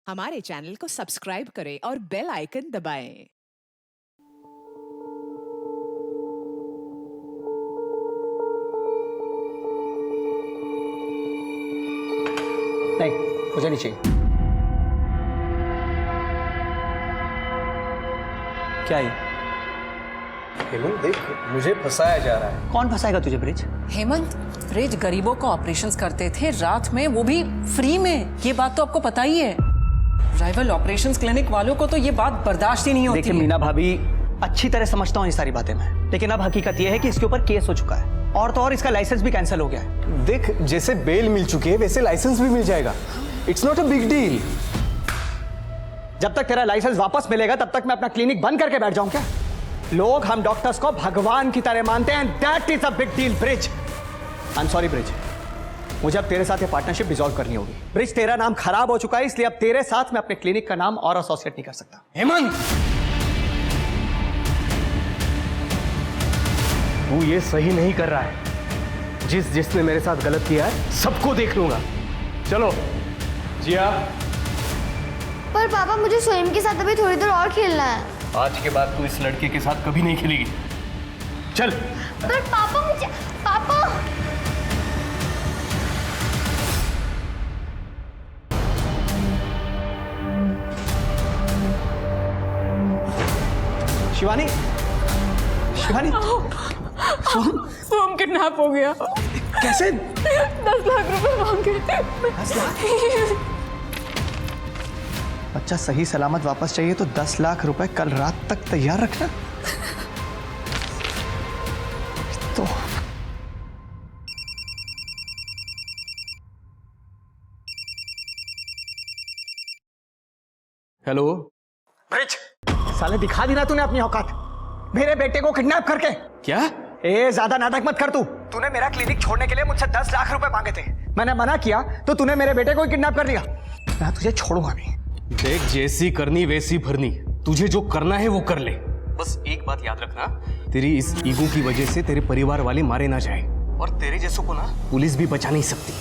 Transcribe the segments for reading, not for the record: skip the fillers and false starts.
हमारे चैनल को सब्सक्राइब करें और बेल आइकन दबाएं। नहीं, मुझे नहीं चाहिए। क्या ये? हेमंत देख, मुझे फंसाया जा रहा है। कौन फंसाएगा तुझे ब्रिज? हेमंत, ब्रिज गरीबों को ऑपरेशंस करते थे रात में, वो भी फ्री में। ये बात तो आपको पता ही है। राइवल ऑपरेशंस क्लिनिक वालों को तो ये बात बर्दाश्त ही नहीं होती। देखिए मीना भाभी, अच्छी तरह समझता हूँ ये सारी बातें मैं, लेकिन अब हकीकत ये है कि इसके ऊपर केस हो चुका है और तो और इसका लाइसेंस भी कैंसिल हो गया है। देख, जैसे बेल मिल चुकी है वैसे लाइसेंस भी मिल जाएगा। It's not a big deal. जब तक तेरा लाइसेंस वापस मिलेगा तब तक मैं अपना क्लिनिक बंद करके बैठ जाऊं क्या? लोग हम डॉक्टर्स को भगवान की तरह मानते हैं, that is a big deal bridge. I am sorry bridge, मुझे अब तेरे साथ ये पार्टनरशिप डिसॉल्व करनी होगी। ब्रिज, तेरा नाम खराब हो चुका है, इसलिए अब तेरे साथ मैं अपने क्लिनिक का नाम और एसोसिएट नहीं कर सकता। हेमंत, तू ये सही नहीं कर रहा है। जिसने मेरे साथ गलत किया है सबको देख लूंगा। चलो जिया। पर पापा, मुझे स्वयं के साथ अभी थोड़ी देर और खेलना है। आज के बाद तू इस लड़के के साथ कभी नहीं खेलेगी। चल। पर पापा, मुझे पापा। शिवानी, शिवानी, सोम किडनैप हो गया। कैसे? 10 लाख रुपए मांगे। 10 लाख? बच्चा सही सलामत वापस चाहिए तो 10 लाख रुपए कल रात तक तैयार रखना। तो हेलो ब्रिज, साले दिखा दी ना तूने अपनी औकात, मेरे बेटे को किडनैप करके। क्या? ए, ज्यादा नाटक मत कर तू। तूने मेरा क्लिनिक छोड़ने के लिए मुझसे 10 लाख रुपए मांगे थे, मैंने मना किया तो तूने मेरे बेटे को किडनैप कर लिया। मैं तुझे छोड़ूंगा नहीं। देख, जैसी करनी वैसी भरनी। तुझे जो करना है वो कर ले। बस एक बात याद रखना, तेरी इस ईगो की वजह से तेरे परिवार वाले मारे ना जाए, और तेरे जैसों को ना पुलिस भी बचा नहीं सकती।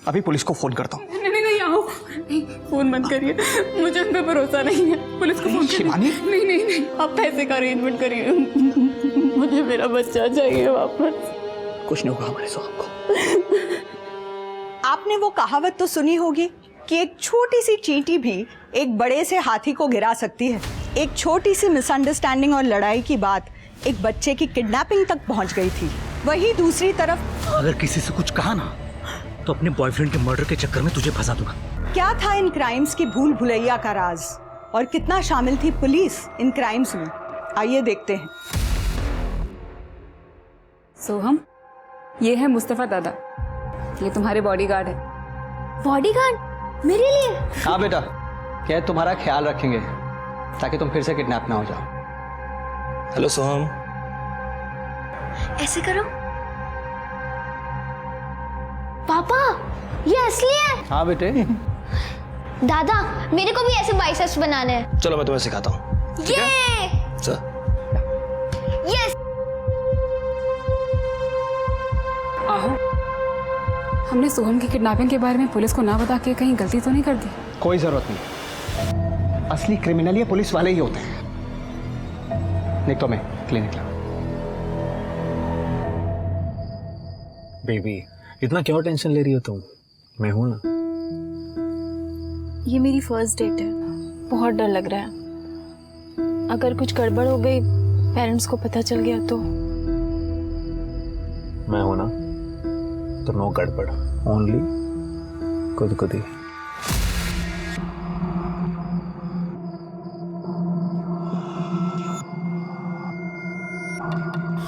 अभी पुलिस को फोन करता हूँ। नहीं, आओ। नहीं, फोन मत करिए, मुझे उन पे भरोसा नहीं है। पुलिस को फोन करिए। शिवानी? नहीं, आप पैसे का अरेंजमेंट करिए। मुझे मेरा बच्चा चाहिए वापस। कुछ नहीं होगा हमारे सोहम को। आपने वो कहावत तो सुनी होगी कि एक छोटी सी चींटी भी एक बड़े से हाथी को गिरा सकती है। एक छोटी सी मिसअंडरस्टैंडिंग और लड़ाई की बात एक बच्चे की किडनैपिंग तक पहुंच गई थी। वहीं दूसरी तरफ अगर किसी से कुछ कहा ना तो अपने बॉयफ्रेंड के मर्डर के चक्कर में तुझे फंसा दूंगा। क्या था इन क्राइम्स की भूल भुलैया का राज, और कितना शामिल थी पुलिस इन क्राइम्स में? आइए देखते हैं। सोहम, ये है मुस्तफा दादा, ये तुम्हारे बॉडीगार्ड है। बॉडीगार्ड मेरे लिए? हाँ बेटा, क्या तुम्हारा ख्याल रखेंगे ताकि तुम फिर से किडनैप ना हो जाओ। हेलो सोहम। ऐसे करो। पापा, ये असली है। हाँ बेटे। दादा, मेरे को भी ऐसे बाइसेप्स बनाने हैं। चलो मैं तुम्हें सिखाता हूँ। ये यस। आहो, हमने सोहम की किडनैपिंग के बारे में पुलिस को ना बता के कहीं गलती तो नहीं कर दी? कोई जरूरत नहीं, असली क्रिमिनल ये पुलिस वाले ही होते हैं। नहीं तो मैं क्लिनिक ला। बेबी, इतना क्यों टेंशन ले रही हो तुम? मैं हूं ना। ये मेरी फर्स्ट डेट है, बहुत डर लग रहा है। अगर कुछ गड़बड़ हो गई, पेरेंट्स को पता चल गया तो? मैं हूं ना, तो नो गड़बड़, ओनली खुद ही।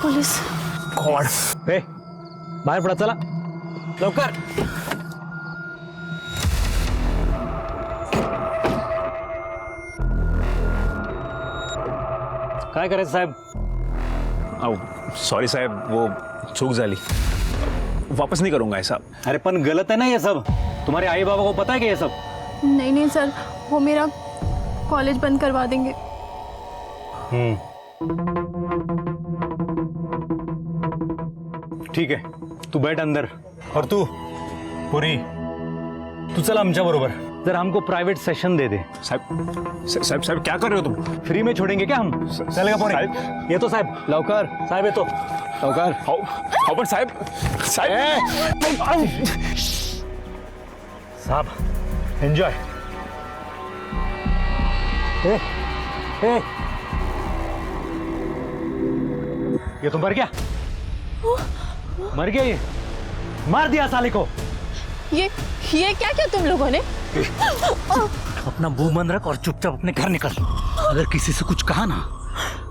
पुलिस। गॉड, ए, बाहर पड़ा, चला लवकर। काय करायचं साहेब? सॉरी साहब, वो चूक झाली, वापस नहीं करूंगा ऐसा। अरे पण गलत है ना ये सब। तुम्हारे आई बाबा को पता है कि ये सब? नहीं सर, वो मेरा कॉलेज बंद करवा देंगे। ठीक है, तू बैठ अंदर। और तू पूरी, तू चल आमच्या बरोबर, जरा हमको प्राइवेट सेशन दे दे. साहेब क्या कर रहे हो तुम? फ्री में छोड़ेंगे क्या हम? चलेगा पोरे? येतो साहेब, लवकर. साहेब येतो लवकर. हो पण साहेब साहब एंजॉय. ए, ए. ये तो मर गया. मर गया ये. मार दिया साले को. ये क्या किया तुम लोगों ने? अपना मुंह बंद रख और चुपचाप अपने घर निकल. अगर किसी से कुछ कहा ना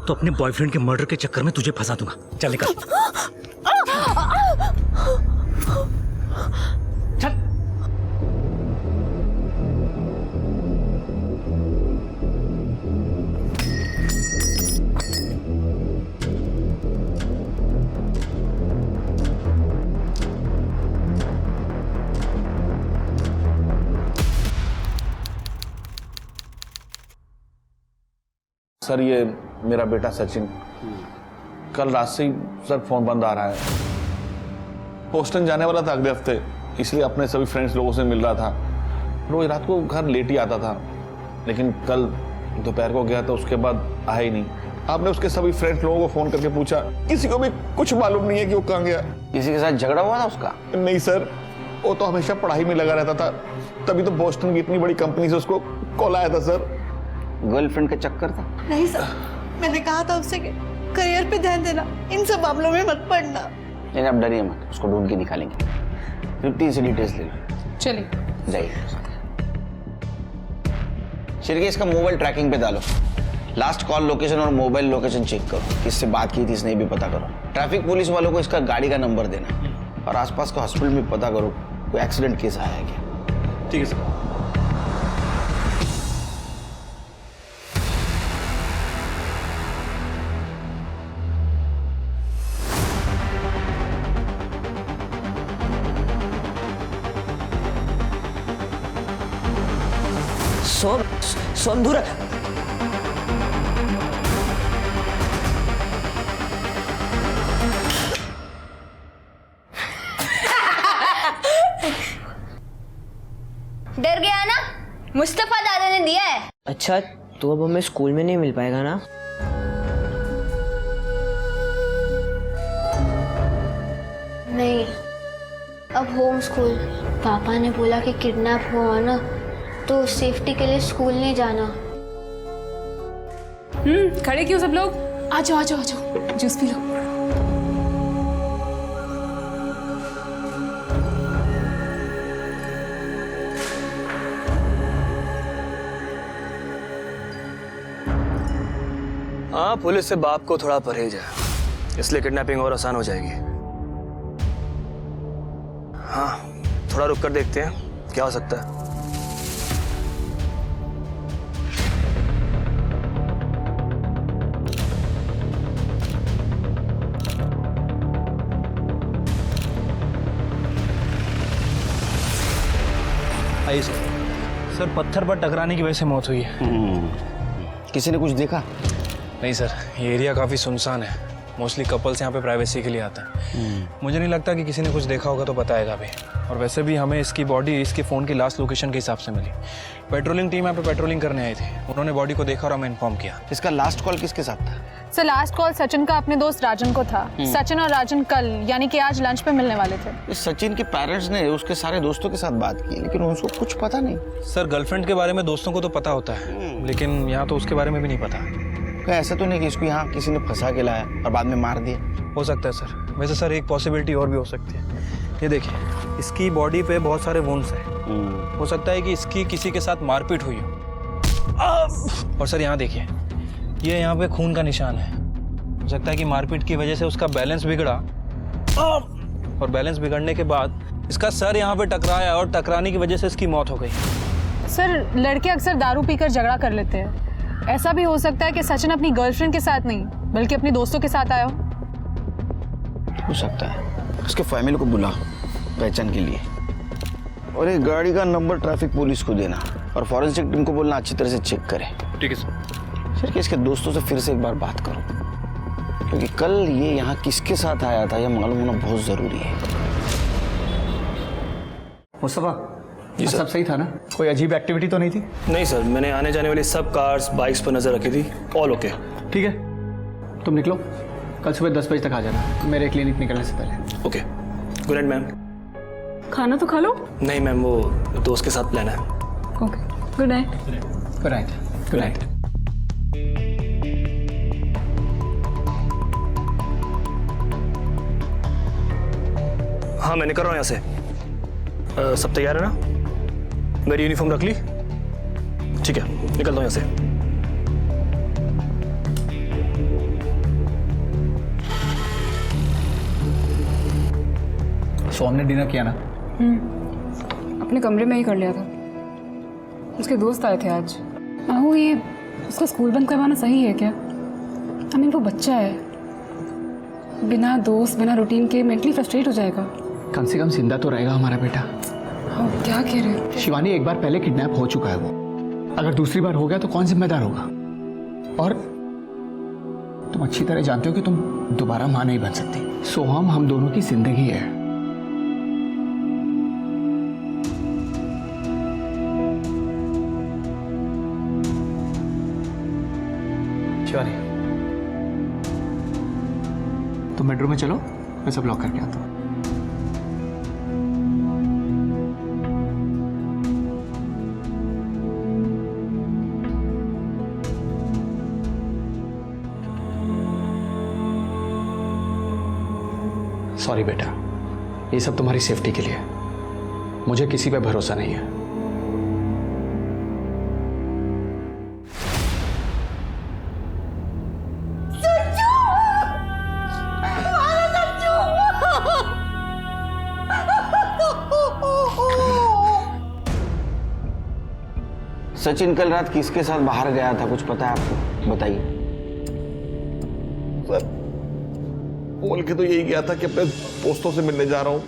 तो अपने बॉयफ्रेंड के मर्डर के चक्कर में तुझे फंसा दूंगा. चल निकल. चल. सर ये मेरा बेटा सचिन, कल रात से ही सर फोन बंद आ रहा है. बोस्टन जाने वाला था अगले हफ्ते, इसलिए अपने सभी फ्रेंड्स लोगों से मिल रहा था. रोज रात को घर लेट ही आता था, लेकिन कल दोपहर को गया तो उसके बाद आया ही नहीं. आपने उसके सभी फ्रेंड्स लोगों को फोन करके पूछा, किसी को भी कुछ मालूम नहीं है कि वो कहाँ गया. किसी के साथ झगड़ा हुआ था उसका? नहीं सर, वो तो हमेशा पढ़ाई में लगा रहता था. तभी तो बोस्टन की इतनी बड़ी कंपनी से उसको कॉल आया था सर. गर्लफ्रेंड का चक्कर था? नहीं सर, मैंने कहा था उससे कि करियर पे ध्यान देना, इन सब मामलों में मत पड़ना. नहीं आप डरिए मत, उसको ढूंढ के निकालेंगे. 50 से डिटेल्स ले लो. चलिए जाइए. शिरके इसका मोबाइल ट्रैकिंग पे डालो. लास्ट कॉल लोकेशन और मोबाइल लोकेशन चेक करो. किससे बात की थी इसने भी पता करो. ट्रैफिक पुलिस वालों को इसका गाड़ी का नंबर देना और आसपास का हॉस्पिटल में पता करो कोई एक्सीडेंट केस आया है क्या. ठीक है सर. सोनधुर डर गया ना? मुस्तफा दादा ने दिया है. अच्छा तो अब हमें स्कूल में नहीं मिल पाएगा ना? नहीं, अब होम स्कूल. पापा ने बोला कि किडनैप हुआ ना तो सेफ्टी के लिए स्कूल नहीं जाना. खड़े क्यों सब लोग? आ जाओ आ जाओ आ जाओ, जूस पी लो. हाँ, पुलिस से बाप को थोड़ा परहेज है, इसलिए किडनैपिंग और आसान हो जाएगी. हाँ, थोड़ा रुक कर देखते हैं क्या हो सकता है. आइए सर, पत्थर पर टकराने की वजह से मौत हुई है. किसी ने कुछ देखा? नहीं सर, ये एरिया काफ़ी सुनसान है. मोस्टली कपल्स यहाँ पे प्राइवेसी के लिए आता है. मुझे नहीं लगता कि किसी ने कुछ देखा होगा तो बताएगा भी. और वैसे भी हमें इसकी बॉडी इसके फ़ोन की लास्ट लोकेशन के हिसाब से मिली. पेट्रोलिंग टीम यहाँ पे पेट्रोलिंग करने आई थी, उन्होंने बॉडी को देखा और हमें इन्फॉर्म किया. इसका लास्ट कॉल किसके साथ था? सर लास्ट कॉल सचिन का अपने दोस्त राजन को था. सचिन और राजन कल यानी कि आज लंच पे मिलने वाले थे. इस सचिन के पेरेंट्स ने उसके सारे दोस्तों के साथ बात की, लेकिन उसको कुछ पता नहीं. सर गर्लफ्रेंड के बारे में दोस्तों को तो पता होता है, लेकिन यहाँ तो उसके बारे में भी नहीं पता. कहीं ऐसा तो नहीं कि इसको यहाँ किसी ने फंसा के लाया और बाद में मार दिया? हो सकता है सर. वैसे सर एक पॉसिबिलिटी और भी हो सकती है. ये देखिए, इसकी बॉडी पे बहुत सारे वुंड्स हैं. हो सकता है कि इसकी किसी के साथ मारपीट हुई हो. और सर यहाँ देखिए, ये यहाँ पे खून का निशान है. हो सकता है कि मारपीट की वजह से उसका बैलेंस बिगड़ा और बैलेंस बिगड़ने के बाद इसका सर यहाँ पे टकराया और टकराने की वजह से इसकी मौत हो गई. सर लड़के अक्सर दारू पीकर झगड़ा कर लेते हैं. ऐसा भी हो सकता है कि सचिन अपनी गर्लफ्रेंड के साथ नहीं बल्कि अपने दोस्तों के साथ आया हो सकता है. उसके फैमिली को बुला पहचान के लिए, और एक गाड़ी का नंबर ट्रैफिक पुलिस को देना और फॉरेंसिक टीम को बोलना अच्छी तरह से चेक करे. ठीक है सर. सर इसके दोस्तों से फिर से एक बार बात करो, क्योंकि कल ये यहाँ किसके साथ आया था यह मालूम होना बहुत जरूरी है. मुस्तफा जी सर। सब सही था ना? कोई अजीब एक्टिविटी तो नहीं थी? नहीं सर, मैंने आने जाने वाली सब कार्स बाइक्स पर नजर रखी थी, ऑल ओके। ठीक है, तुम निकलो, कल सुबह 10 बजे तक आ जाना मेरे क्लिनिक निकलने से पहले। Okay, good night ma'am. खाना तो खा लो। नहीं मैम, वो दोस्त के साथ प्लान है। Okay, good night. Good night. Good night. हाँ मैं निकल रहा हूँ यहाँ से। सब तैयार है ना? मेरी यूनिफॉर्म रख ली? ठीक है, निकलता हूँ यहाँ से। सो हमने डिनर किया ना? अपने कमरे में ही कर लिया था। उसके दोस्त आए थे आज। आहू, ये उसका स्कूल बंद करवाना सही है क्या? आई मीन वो बच्चा है, बिना दोस्त बिना रूटीन के मेंटली फ्रस्ट्रेट हो जाएगा। कम से कम जिंदा तो रहेगा हमारा बेटा। हाँ, क्या कह रहे हो? शिवानी, एक बार पहले किडनैप हो चुका है वो, अगर दूसरी बार हो गया तो कौन जिम्मेदार होगा? और तुम अच्छी तरह जानते हो कि तुम दोबारा मां नहीं बन सकती। सोहम, हम दोनों की जिंदगी है। शिवानी, तुम बेडरूम में चलो, मैं सब लॉक करके आता हूँ। सॉरी बेटा, ये सब तुम्हारी सेफ्टी के लिए। मुझे किसी पे भरोसा नहीं है। सचिन कल रात किसके साथ बाहर गया था, कुछ पता है आपको? बताइए। सर, बोल के तो यही गया था कि अपने दोस्तों से मिलने जा रहा हूँ।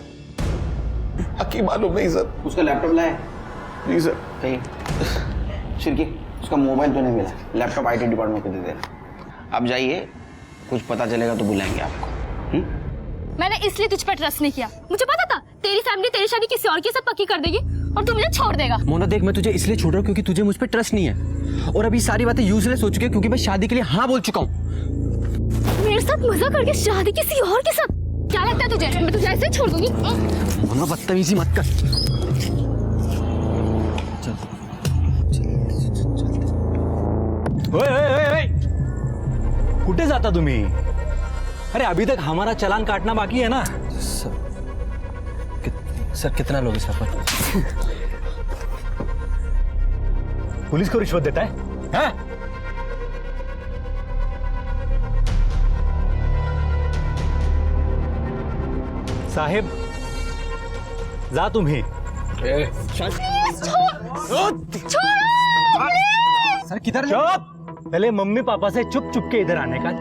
बाकी मालूम नहीं सर। उसका लैपटॉप लाए? जी सर। कहीं शिरकी, उसका मोबाइल तो नहीं मिला। लैपटॉप IT डिपार्टमेंट को दे देना। आप जाइए, कुछ पता चलेगा तो बुलाएंगे आपको। मैंने इसलिए तुझ पर ट्रस्ट नहीं किया। मुझे पता था तेरी फैमिली तेरी शादी किसी और के साथ पक्की कर देगी और तू मुझे छोड़ देगा। मोना देख, मैं तुझे इसलिए छोड़ रहा हूँ क्योंकि तुझे मुझ पर ट्रस्ट नहीं है, और अभी सारी बातें यूजलेस हो चुकी है क्योंकि मैं शादी के लिए हाँ बोल चुका हूँ। मेरे साथ मजा करके शादी किसी और के साथ? क्या लगता है तुझे मैं तुझे ऐसे छोड़ दूंगी? मोना बदतमीजी मत कर। ओए ओए ओए ओए, कुठे जाता तुम्ही? अरे अभी तक हमारा चालान काटना बाकी है ना। सर कितना लोग इस पर? पुलिस को रिश्वत देता है? हाँ? साहेब, जा तुम्ही। सर किधर? चुप! पहले मम्मी पापा से चुप चुप के इधर आने का,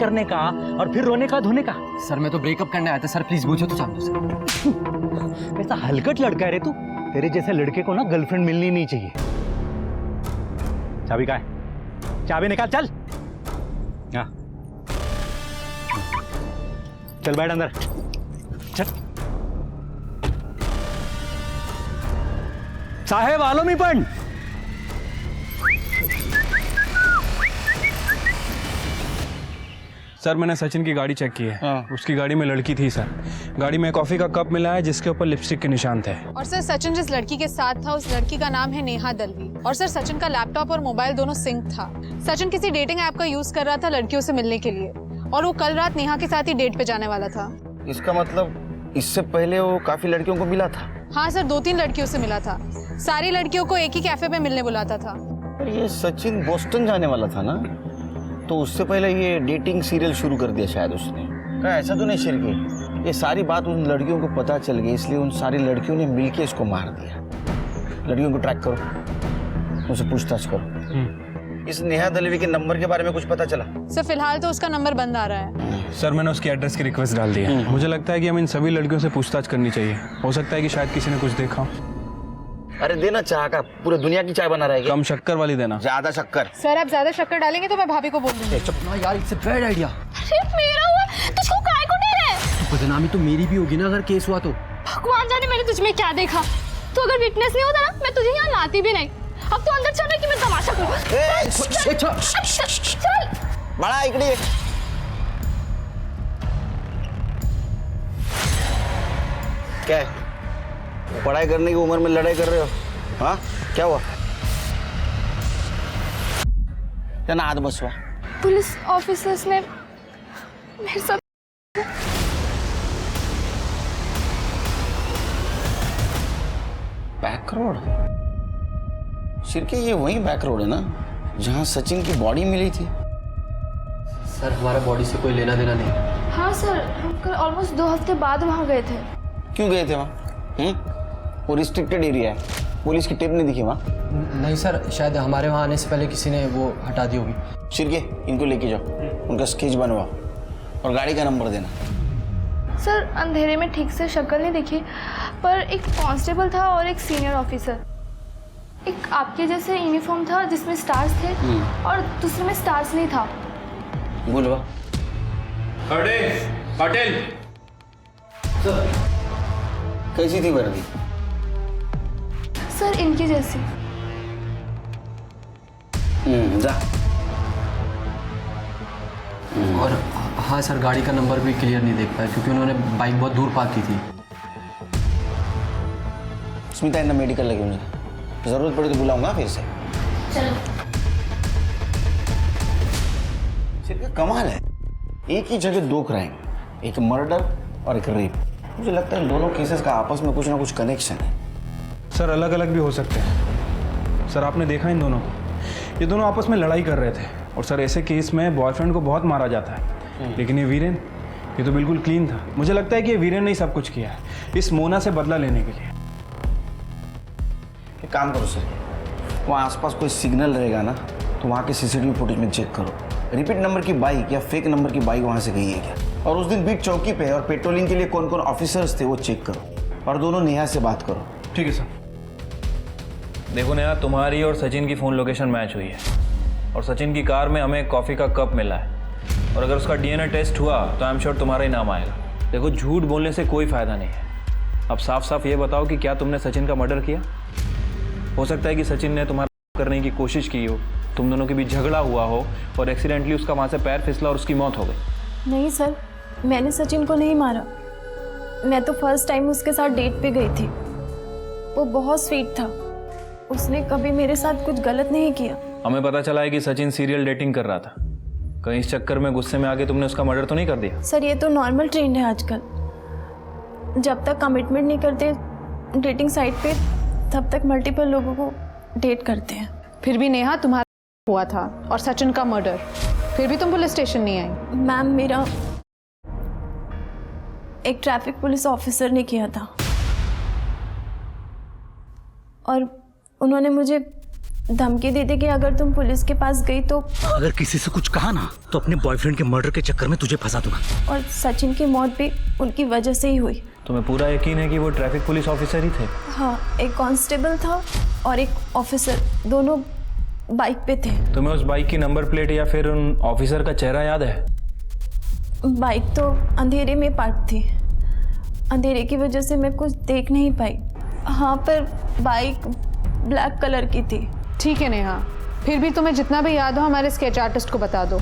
करने का, और फिर रोने का धोने का। सर मैं तो ब्रेकअप करने आया था सर, प्लीज पूछो तो चाहूँ सर। ऐसा हलकट लड़का है रे तू। तेरे जैसे लड़के को ना गर्लफ्रेंड मिलनी नहीं चाहिए। चाबी कहाँ है? चाबी निकाल, चल। हाँ, चल बैठ अंदर, चल। साहेब आलो मी पण। सर मैंने सचिन की गाड़ी चेक की है। उसकी गाड़ी में लड़की थी सर। गाड़ी में कॉफी का कप मिला है जिसके ऊपर लिपस्टिक के निशान थे। और सर सचिन जिस लड़की के साथ था उस लड़की का नाम है नेहा दलवी। और सर सचिन का लैपटॉप और मोबाइल दोनों सिंक था। सचिन किसी डेटिंग ऐप का यूज कर रहा था लड़कियों से मिलने के लिए, और वो कल रात नेहा के साथ ही डेट पे जाने वाला था। इसका मतलब इससे पहले वो काफी लड़कियों को मिला था? हाँ सर, 2-3 लड़कियों से मिला था। सारी लड़कियों को एक ही कैफे पे मिलने बुलाता था। ये सचिन बोस्टन जाने वाला था ना, तो उससे पहले ये डेटिंग सीरियल शुरू कर दिया शायद उसने। क्या ऐसा तो नहीं शिरकी? ये सारी बात उन लड़कियों को पता चल गई, इसलिए उन सारी लड़कियों ने मिलके इसको मार दिया। लड़कियों को ट्रैक करो, उनसे पूछताछ करो। इस नेहा दलवी के नंबर के बारे में कुछ पता चला? सर फिलहाल तो उसका नंबर बंद आ रहा है। सर मैंने उसकी एड्रेस की रिक्वेस्ट डाल दी है। मुझे लगता है कि हमें इन सभी लड़कियों से पूछताछ करनी चाहिए। हो सकता है कि शायद किसी ने कुछ देखा हो। अरे देना चाह का, पूरे दुनिया की चाय बना रहेगी। कम शक्कर वाली देना। ज्यादा शक्कर? सर आप ज्यादा शक्कर डालेंगे तो मैं भाभी को बोल दूंगी। चुप ना यार, इट्स अ बैड आइडिया। अरे मेरा हुआ तुझको काय को नहीं रहे? बदनामी तो मेरी भी होगी ना अगर केस हुआ तो। भगवान जाने मैंने तुझ में क्या देखा। तू अगर विटनेस नहीं होता ना, मैं तुझे यहाँ लाती भी नहीं। अब तू अंदर चल रहा कि मैं तमाशा करूँ। चल बड़ा इकड़ी है। क्या है? पढ़ाई करने की उम्र में लड़ाई कर रहे हो? हाँ, क्या हुआ? क्या ना हाथ बसवा? पुलिस ऑफिसर्स ने मेरे साथ बैक रोड? शिरके, ये वही बैक रोड है ना जहाँ सचिन की बॉडी मिली थी? सर हमारा बॉडी से कोई लेना देना नहीं। हाँ सर, हम कल ऑलमोस्ट 2 हफ्ते बाद वहाँ गए थे। क्यों गए थे वहाँ? वो रिस्ट्रिक्टेड एरिया है, पुलिस की टिप नहीं दिखी वहाँ? नहीं सर, शायद हमारे वहाँ आने से पहले किसी ने वो हटा दी होगी। शिरके, इनको लेके जाओ, उनका स्केच बनवाओ और गाड़ी का नंबर देना। सर अंधेरे में ठीक से शक्ल नहीं दिखी, पर एक कांस्टेबल था और एक सीनियर ऑफिसर। एक आपके जैसे यूनिफॉर्म था जिसमें स्टार्स थे और दूसरे में स्टार्स नहीं था। बोलवा पटेल सर, कैसी थी वर्दी? सर इनकी जैसी। जा। और हाँ सर, गाड़ी का नंबर भी क्लियर नहीं देख पाया क्योंकि उन्होंने बाइक बहुत दूर पार्क की थी। स्मिता, इन्हें मेडिकल लगे मुझे, जरूरत पड़ी तो बुलाऊंगा फिर से। चलो। सिर्फ कमाल है, एक ही जगह 2 क्राइम, एक मर्डर और एक रेप। मुझे लगता है दोनों केसेस का आपस में कुछ ना कुछ कनेक्शन है। सर अलग अलग भी हो सकते हैं। सर आपने देखा इन दोनों को, ये दोनों आपस में लड़ाई कर रहे थे और सर ऐसे केस में बॉयफ्रेंड को बहुत मारा जाता है, लेकिन ये वीरेन, ये तो बिल्कुल क्लीन था। मुझे लगता है कि ये वीरेन ने ही सब कुछ किया है इस मोना से बदला लेने के लिए। एक काम करो सर, वहाँ आसपास कोई सिग्नल रहेगा ना तो वहाँ के सीसीटीवी फुटेज में चेक करो, रिपीट नंबर की बाइक या फेक नंबर की बाइक वहाँ से गई है क्या, और उस दिन बीट चौकी पे और पेट्रोलिंग के लिए कौन कौन ऑफिसर्स थे वो चेक करो, और दोनों नेहा से बात करो। ठीक है सर। देखो नेहा, तुम्हारी और सचिन की फ़ोन लोकेशन मैच हुई है और सचिन की कार में हमें कॉफ़ी का कप मिला है, और अगर उसका डीएनए टेस्ट हुआ तो आई एम श्योर तुम्हारा ही नाम आएगा। देखो, झूठ बोलने से कोई फ़ायदा नहीं है। अब साफ साफ ये बताओ कि क्या तुमने सचिन का मर्डर किया? हो सकता है कि सचिन ने तुम्हारा करने की कोशिश की हो, तुम दोनों के बीच झगड़ा हुआ हो और एक्सीडेंटली उसका वहाँ से पैर फिसला और उसकी मौत हो गई। नहीं सर, मैंने सचिन को नहीं मारा। मैं तो फर्स्ट टाइम उसके साथ डेट पे गई थी। वो बहुत स्वीट था, उसने कभी मेरे साथ कुछ गलत नहीं किया। हमें पता चला है कि सचिन सीरियल डेटिंग कर रहा था। कहीं इस चक्कर में गुस्से में आके तुमने उसका मर्डर तो नहीं कर दिया? सर ये तो नॉर्मल ट्रेंड है आजकल, जब तक कमिटमेंट नहीं करते डेटिंग साइट पे तब तक मल्टीपल लोगों को डेट करते हैं। फिर भी नेहा, तुम्हारा हुआ था और सचिन का मर्डर, फिर भी तुम पुलिस स्टेशन नहीं आई। मैम, मेरा एक ट्रैफिक पुलिस ऑफिसर ने किया था और उन्होंने मुझे धमकी दी थी कि अगर तुम पुलिस के पास गई तो अगर किसी से कुछ कहा ना तो अपने बॉयफ्रेंड के मर्डर के चक्कर में तुझे फंसा दूंगा। और सचिन की मौत भी उनकी वजह से ही हुई। तुम्हें पूरा यकीन है कि वो ट्रैफिक पुलिस ऑफिसर ही थे? हाँ, एक कांस्टेबल था और एक ऑफिसर, दोनों बाइक पे थे। तुम्हें उस बाइक की नंबर प्लेट या फिर उन ऑफिसर का चेहरा याद है? बाइक तो अंधेरे में पार्क थी, अंधेरे की वजह से मैं कुछ देख नहीं पाई। हाँ, पर बाइक ब्लैक कलर की थी। ठीक है नेहा, फिर भी तुम्हें जितना भी याद हो हमारे स्केच आर्टिस्ट को बता दो।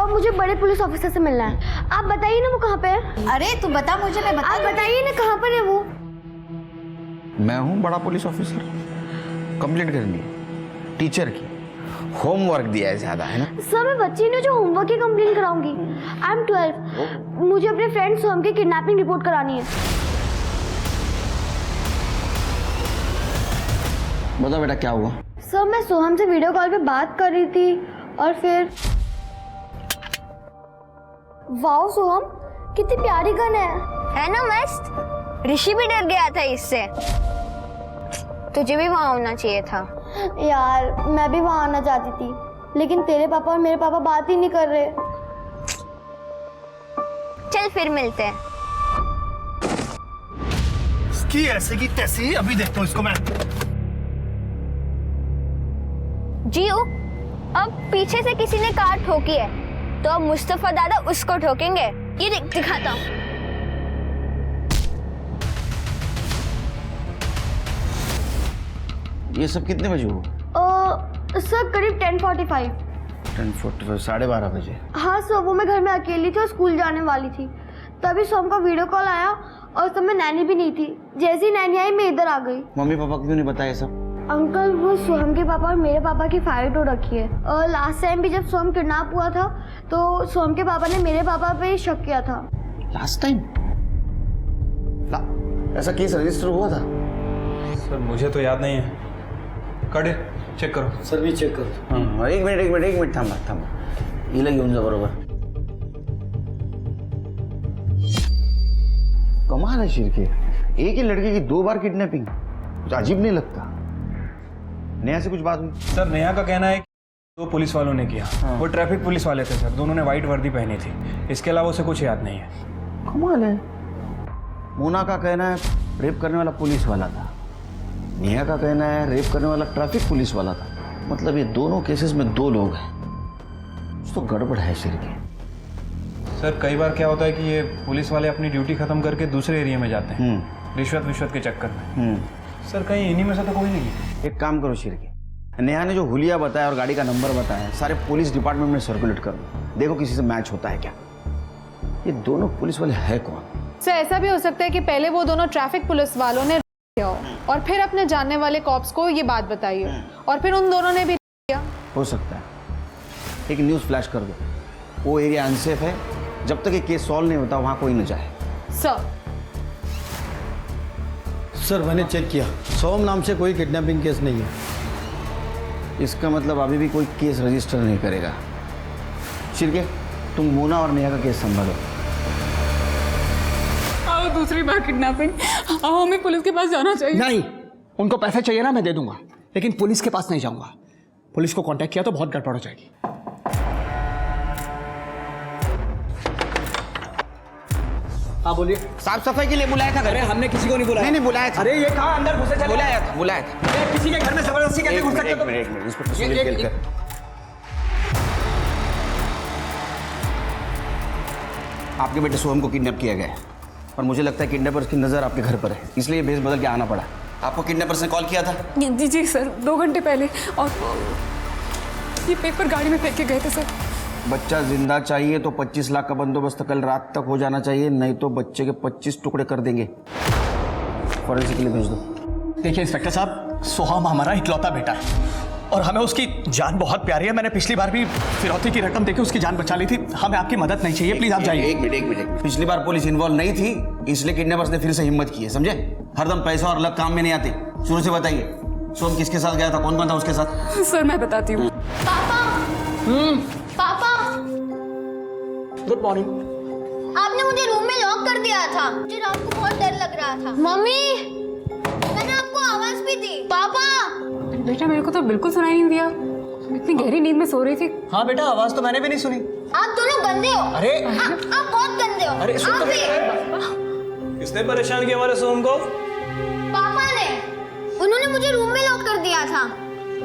मुझे बड़े पुलिस ऑफिसर से मिलना है। आप बताइए ना वो कहाँ पे है। अरे तू बता मुझे, मैं बता। आप बताइए ना कहाँ पर है वो। मैं हूँ बड़ा पुलिस ऑफिसर। कंप्लेंट करनी है टीचर की, होमवर्क दिया है ज्यादा, है ना? सर मैं बच्ची नहीं जो होमवर्क की कंप्लेंट कराऊंगी। आई एम 12, मुझे अपने फ्रेंड सोहम की किडनैपिंग रिपोर्ट करानी है। बता बेटा क्या हुआ? सर मैं सोहम से वीडियो कॉल पे बात कर रही थी और फिर वाओ सोहम, कितनी प्यारी गन है ना मस्त। ऋषि भी डर गया था इससे। तुझे भी वहाँ होना चाहिए था। यार मैं भी वहाँ आना चाहती थी, लेकिन तेरे पापा और मेरे पापा बात ही नहीं कर रहे। चल फिर मिलते हैं। इसकी ऐसे की तैसी, अभी देखता हूँ इसको मैं। जियो, अब पीछे से किसी ने कार ठोकी है तो अब मुस्तफा दादा उसको ठोकेंगे। ये दिखाता हूँ। ये सब कितने बजे हुआ? सर करीब 10:45। 10:45, 12:30 बजे। हाँ सर, वो मैं घर में अकेली थी और स्कूल जाने वाली थी, तभी सोम का वीडियो कॉल आया और उस समय नैनी भी नहीं थी। जैसे ही नैनी आई मैं इधर आ गई। मम्मी पापा को क्यों नहीं बताया सब? अंकल, वो सोहम के पापा और मेरे पापा की फाइट हो रखी है। और लास्ट टाइम भी जब सोहम किडनैप हुआ था तो सोहम के पापा ने मेरे पापा पे शक किया था। लास्ट टाइम ऐसा केस रजिस्टर हुआ था? सर मुझे तो याद नहीं है। काटे चेक करो। सर भी चेक करो। हाँ, एक मिनट थांबा। हिला घेऊन जा बरोबर। कमाल है शिरके, एक ही लड़के की 2 बार किडनैपिंग, कुछ अजीब नहीं लगता? नेहा से कुछ बात हुई? सर नेहा का कहना है कि 2 पुलिस वालों ने किया। वो ट्रैफिक पुलिस वाले थे सर, दोनों ने वाइट वर्दी पहनी थी। इसके अलावा उसे कुछ याद नहीं है। कमाल है। मोना का कहना है रेप करने वाला पुलिस वाला था, नेहा का कहना है रेप करने वाला ट्रैफिक पुलिस वाला था। मतलब ये दोनों केसेस में 2 लोग हैं। कुछ तो गड़बड़ है शिरके। सर कई बार क्या होता है कि ये पुलिस वाले अपनी ड्यूटी खत्म करके दूसरे एरिया में जाते हैं रिश्वत के चक्कर में। सर कहीं इन्हीं में से तो कोई नहीं है। एक काम करो शिरके, नेहा ने जो हुलिया बताया और गाड़ी का नंबर बताया सारे पुलिस डिपार्टमेंट में सर्कुलेट कर दो, देखो किसी से मैच होता है क्या। ये दोनों पुलिस वाले है कौन? सर ऐसा भी हो सकता है कि पहले वो दोनों ट्रैफिक पुलिस वालों ने किया हो और फिर अपने जानने वाले कॉप्स को ये बात बताई है और फिर उन दोनों ने भी किया। हो सकता है। एक न्यूज़ फ्लैश कर दो, वो एरिया अनसेफ है, जब तक ये केस सॉल्व नहीं होता वहां कोई न जाए। सर मैंने चेक किया, सोम नाम से कोई किडनैपिंग केस नहीं है। इसका मतलब अभी भी कोई केस रजिस्टर नहीं करेगा। शिरके तुम मोना और नेहा का केस संभालो। आओ दूसरी बार किडनैपिंग, आओ हमें पुलिस के पास जाना चाहिए। नहीं, उनको पैसे चाहिए ना, मैं दे दूंगा, लेकिन पुलिस के पास नहीं जाऊंगा। पुलिस को कांटेक्ट किया तो बहुत गड़बड़ हो जाएगी। हाँ बोलिए। साफ सफाई के लिए बुलाया था घर? अरे हमने किसी को नहीं बुलाया। नहीं बुलाया था। अरे ये कहाँ अंदर घुसे चले? बुलाया था। किसी के घर में जबरदस्ती कैसे घुस सकते हो? एक मिनट इंस्पेक्टर सुनील केलकर। आपके बेटे सोहम को किडनैप किया गया है और मुझे लगता है किडनैपर्स की नज़र आपके घर पर है, इसलिए भेस बदल के आना पड़ा। आपको किडनैपर्स ने कॉल किया था? जी सर, 2 घंटे पहले, और ये पेपर गाड़ी में फेंक के गए थे सर। बच्चा जिंदा चाहिए तो 25 लाख का बंदोबस्त कल रात तक हो जाना चाहिए, नहीं तो बच्चे के 25 टुकड़े कर देंगे। फॉरेंसिक के लिए भेज दो। देखिए इंस्पेक्टर साहब, सोहम हमारा इकलौता बेटा है और हमें उसकी जान बहुत प्यारी है। मैंने पिछली बार भी फिरौती की रकम देके उसकी जान बचा ली थी। हमें आपकी मदद नहीं चाहिए, प्लीज आप जाइए। एक मिनट। पिछली बार पुलिस इन्वॉल्व नहीं थी, इसलिए किडनैपर्स ने फिर से हिम्मत की है, समझे? हरदम पैसा और अलग काम में नहीं आते। शुरू से बताइए, सोहम किसके साथ गया था, कौन कौन था उसके साथ? सर मैं बताती हूँ। पापा, गुड मॉर्निंग। आपने मुझे रूम में लॉक कर दिया था। मुझे रात को बहुत डर लग रहा था। मम्मी, मैंने आपको आवाज भी दी। पापा। बेटा मेरे को तो बिल्कुल सुनाई नहीं दिया, मैं इतनी गहरी नींद में सो रही थी। हाँ बेटा, आवाज तो मैंने भी नहीं सुनी। आप दोनों गंदे हो। अरे आप बहुत गंदे हो। अरे सुन तो किसने परेशान किया हमारे सोहम को? पापा ने। उन्होंने मुझे रूम में लॉक कर दिया था।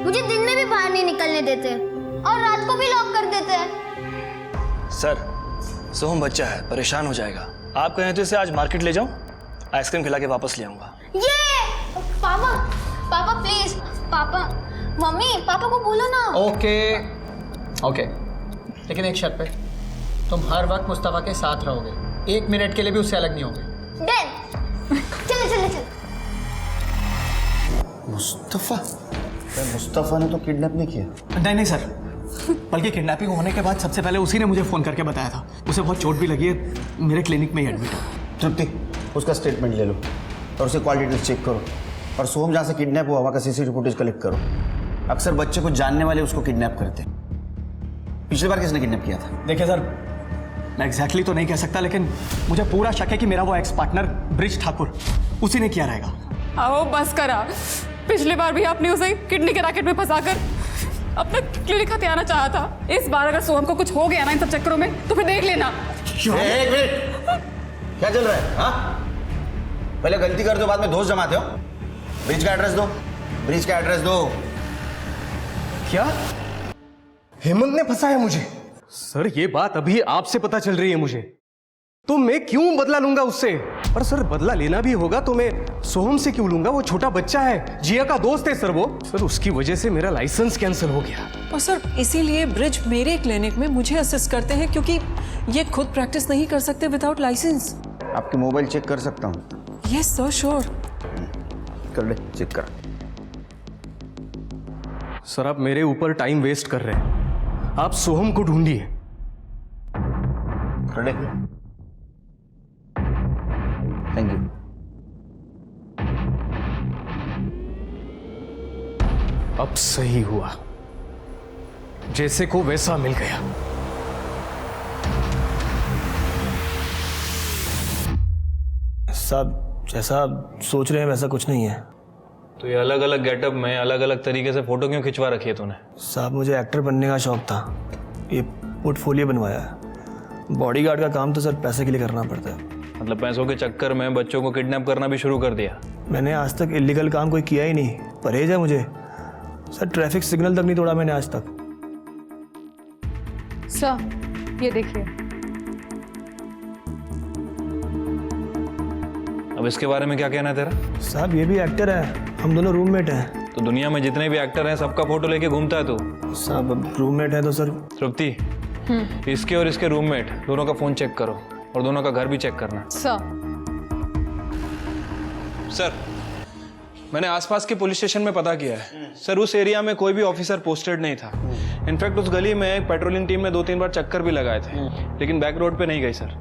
मुझे दिन में भी बाहर नहीं निकलने देते और रात को भी लॉक कर देते हैं। सर सोहम बच्चा है, परेशान हो जाएगा। आप कहें तो इसे आज मार्केट ले जाऊं, आइसक्रीम खिला के वापस ले आऊंगा। ये पापा प्लीज, पापा, मम्मी पापा को बोलो ना। ओके, लेकिन एक शर्त पे, तुम हर वक्त मुस्तफा के साथ रहोगे, 1 मिनट के लिए भी उससे अलग नहीं होगे। डन। चल। मुस्तफा ने तो किडनैप नहीं किया। नहीं सर, बल्कि किडनैपिंग होने के बाद सबसे पहले उसी ने मुझे फोन करके बताया था। उसे बहुत चोट भी लगी है, मेरे क्लिनिक में ही एडमिट है। तृप्ति, उसका स्टेटमेंट ले लो और उसे कॉल डिटेल्स चेक करो, और सोहम जहाँ से किडनैप हुआ वहाँ का सीसीटीवी फुटेज कलेक्ट करो। अक्सर बच्चे को जानने वाले उसको किडनैप करते हैं। पिछली बार किसने किडनैप किया था? देखिए सर, मैं एग्जैक्टली तो नहीं कह सकता, लेकिन मुझे पूरा शक है कि मेरा वो एक्स पार्टनर ब्रिज ठाकुर, उसी ने किया रहेगा। आओ बस करा, पिछली बार भी आपने उसे किडनी के रैकेट में फंसाकर अपना क्लिनिक हथियाना चाहा था। इस बार अगर सोहम को कुछ हो गया ना इन सब चक्करों में तो फिर देख लेना। एक मिनट, क्या चल रहा है? हाँ, पहले गलती कर दो, बाद में दोस्त जमाते हो। ब्रिज का एड्रेस दो। क्या हेमंत ने फंसाया मुझे? सर ये बात अभी आपसे पता चल रही है मुझे। तो मैं क्यों बदला लूंगा उससे? पर सर बदला लेना भी होगा तो मैं सोहम से क्यों लूंगा? वो छोटा बच्चा है, जिया का दोस्त है सर वो। सर उसकी वजह से मेरा लाइसेंस कैंसिल हो गया। और सर इसीलिए ब्रिज मेरे क्लिनिक में मुझे असिस्ट करते हैं, क्योंकि ये खुद प्रैक्टिस नहीं कर सकते विदाउट लाइसेंस। आपके मोबाइल चेक कर सकता हूँ? Yes sir, sure. कर ले, चेक कर। सर आप मेरे ऊपर टाइम वेस्ट कर रहे हैं, आप सोहम को ढूंढिए। कर ले। Thank you. अब सही हुआ, जैसे को वैसा मिल गया। साहब जैसा आप सोच रहे हैं वैसा कुछ नहीं है। तो ये अलग अलग गेटअप में अलग अलग तरीके से फोटो क्यों खिंचवा रखी है तूने? साहब मुझे एक्टर बनने का शौक था, ये पोर्टफोलियो बनवाया है। बॉडीगार्ड का काम तो सर पैसे के लिए करना पड़ता है। मतलब पैसों के चक्कर में बच्चों को किडनैप करना भी शुरू कर दिया? मैंने आज तक इलीगल काम कोई किया ही नहीं, परहेज है मुझे। सर ट्रैफिक सिग्नल तक नहीं तोड़ा मैंने आज तक। सर ये देखिए। अब इसके बारे में क्या कहना है तेरा? साहब ये भी एक्टर है, हम दोनों रूममेट हैं। तो दुनिया में जितने भी एक्टर हैं सबका फोटो लेके घूमता है तू? साहब अब रूममेट है तो सर। तृप्ति, इसके और इसके रूममेट दोनों का फोन चेक करो और दोनों का घर भी चेक करना। सर मैंने आसपास के पुलिस स्टेशन में पता किया है सर, उस एरिया में कोई भी ऑफिसर पोस्टेड नहीं था। इनफैक्ट उस गली में एक पेट्रोलिंग टीम ने 2-3 बार चक्कर भी लगाए थे, लेकिन बैक रोड पे नहीं गई सर।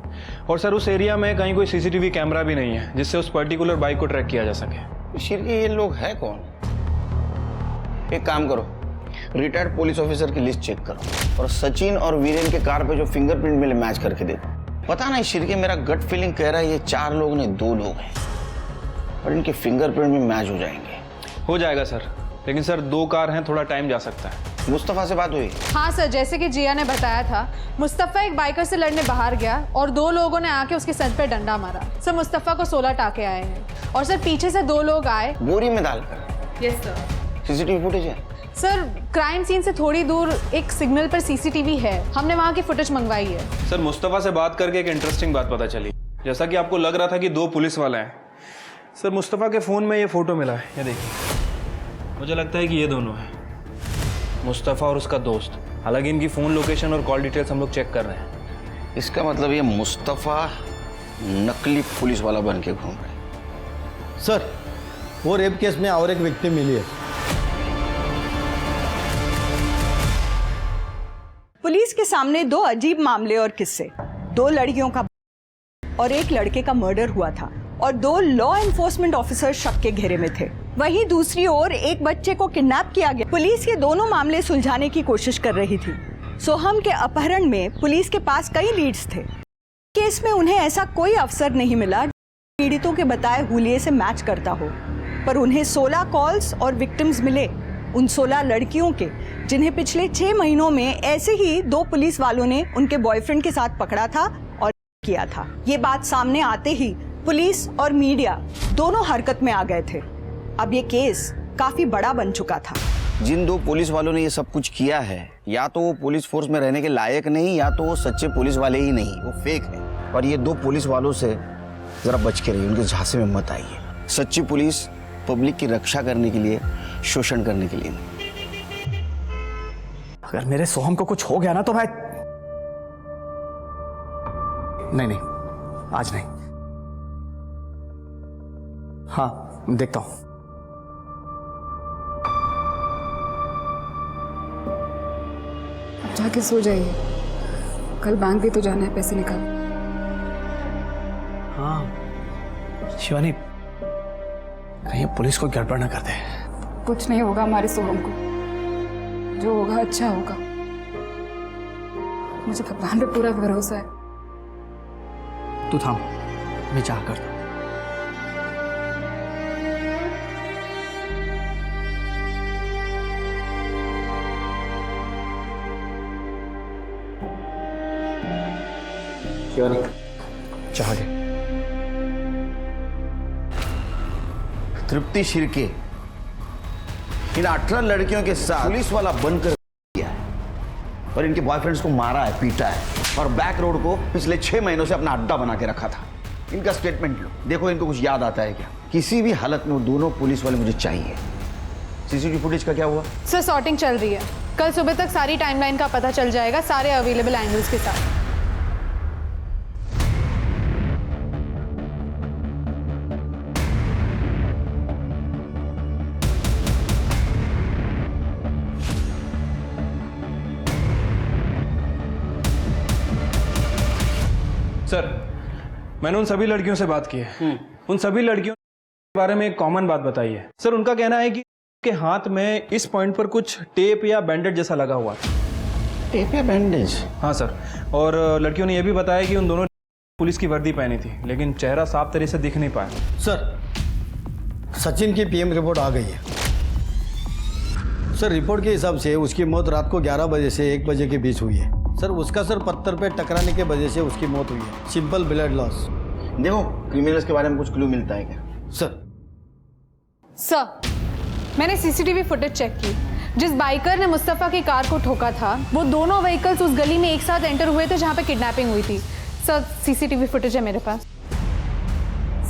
और सर उस एरिया में कहीं कोई सीसीटीवी कैमरा भी नहीं है जिससे उस पर्टिकुलर बाइक को ट्रैक किया जा सके। शिरके ये लोग है कौन? एक काम करो, रिटायर्ड पुलिस ऑफिसर की लिस्ट चेक करो और सचिन और वीरेन के कार पे जो फिंगरप्रिंट मिले मैच करके देखो। पता नहीं शिरके, मेरा गट फीलिंग कह रहा है ये 4 लोग नहीं 2 लोग हैं और इनके फिंगरप्रिंट भी मैच हो जाएंगे। हो जाएगा सर, लेकिन सर 2 कार हैं, थोड़ा टाइम जा सकता है। मुस्तफा से बात हुई? हाँ सर, जैसे कि जिया ने बताया था, मुस्तफा एक बाइकर से लड़ने बाहर गया और 2 लोगों ने आके उसके सर पे डंडा मारा। सर मुस्तफा को 16 टाके आए हैं और सर पीछे से 2 लोग आए बोरी में डालकर। Yes sir. सीसीटीवी फुटेज है? सर क्राइम सीन से थोड़ी दूर एक सिग्नल पर सीसीटीवी है, हमने वहाँ की फुटेज मंगवाई है। सर मुस्तफा से बात करके एक इंटरेस्टिंग बात पता चली। जैसा कि आपको लग रहा था कि 2 पुलिस वाले हैं, सर मुस्तफा के फ़ोन में ये फ़ोटो मिला है, ये देखिए। मुझे लगता है कि ये दोनों हैं, मुस्तफा और उसका दोस्त। हालांकि इनकी फ़ोन लोकेशन और कॉल डिटेल्स हम लोग चेक कर रहे हैं। इसका मतलब ये मुस्तफा नकली पुलिस वाला बन के घूम रहा है। सर वो रेप केस में और एक विक्टिम मिली है। पुलिस के सामने 2 अजीब मामले और किस्से। 2 लड़कियों का और एक लड़के का मर्डर हुआ था और 2 लॉ एनफोर्समेंट ऑफिसर शक के घेरे में थे। वहीं दूसरी ओर एक बच्चे को किडनैप किया गया। पुलिस ये दोनों मामले सुलझाने की कोशिश कर रही थी। सोहम के अपहरण में पुलिस के पास कई लीड्स थे। केस में उन्हें ऐसा कोई अफसर नहीं मिला जो पीड़ितों के बताए हुलिये से मैच करता हो, पर उन्हें 16 कॉल्स और विक्टिम्स मिले, उन 16 लड़कियों के, जिन्हें पिछले 6 महीनों में ऐसे ही 2 पुलिस वालों ने उनके बॉयफ्रेंड के साथ पकड़ा था और किया था। ये बात सामने आते ही पुलिस और मीडिया दोनों हरकत में आ गए थे। अब ये केस काफी बड़ा बन चुका था। जिन 2 पुलिस वालों ने ये सब कुछ किया है, या तो वो पुलिस फोर्स में रहने के लायक नहीं, या तो वो सच्चे पुलिस वाले ही नहीं, वो फेक है। और ये 2 पुलिस वालों से जरा बच के रहिए, उनके झांसे में मत आइए। सच्ची पुलिस पब्लिक की रक्षा करने के लिए, शोषण करने के लिए नहीं। अगर मेरे सोहम को कुछ हो गया ना तो मैं नहीं, आज नहीं। हाँ देखता हूं। अब जाके सो जाइए, कल बैंक भी तो जाना है पैसे निकाल। हाँ शिवानी, कहीं पुलिस को गड़बड़ ना कर दे। कुछ नहीं होगा हमारे सोहम को, जो होगा अच्छा होगा। मुझे भगवान पे पूरा भरोसा है। तू थाम, मैं चाह कर दूं। शिवानी चाह दे। तृप्ति शिर्के इन 18 लड़कियों के साथ पुलिस वाला बनकर किया है और इनके बॉयफ्रेंड्स को मारा है, पीटा है। और बैक रोड को पिछले 6 महीनों से अपना अड्डा बना के रखा था। इनका स्टेटमेंट लो, देखो इनको कुछ याद आता है क्या? किसी भी हालत में वो दोनों पुलिस वाले मुझे चाहिए। सीसीटीवी फुटेज का क्या हुआ? सर सॉर्टिंग चल रही है, कल सुबह तक सारी टाइमलाइन का पता चल जाएगा सारे अवेलेबल एंगल्स के साथ। सर, मैंने उन सभी लड़कियों से बात की है। उन सभी लड़कियों के बारे में एक कॉमन बात बताई है। सर, उनका कहना है कि के हाथ में इस पॉइंट पर कुछ टेप या बैंडेज जैसा लगा हुआ था। टेप या बैंडेज? हाँ सर, और लड़कियों ने यह भी बताया कि उन दोनों पुलिस की वर्दी पहनी थी, लेकिन चेहरा साफ तरह से दिख नहीं पाया। सर, सचिन की पीएम रिपोर्ट आ गई है। सर, रिपोर्ट के हिसाब से उसकी मौत रात को 11 बजे से 1 बजे के बीच हुई है। सर, उसका सर पत्थर पे टकराने के वजह से उसकी मौत हुई है। Simple blood loss. देखो, क्रिमिनल्स के बारे में कुछ क्लू मिलता है क्या? सर, मैंने सीसीटीवी फुटेज चेक की। जिस बाइकर ने मुस्तफ़ा की कार को ठोका था, वो दोनों व्हीकल्स उस गली में एक साथ एंटर हुए थे जहां पे किडनैपिंग हुई थी। सर, सीसीटीवी फुटेज है मेरे पास।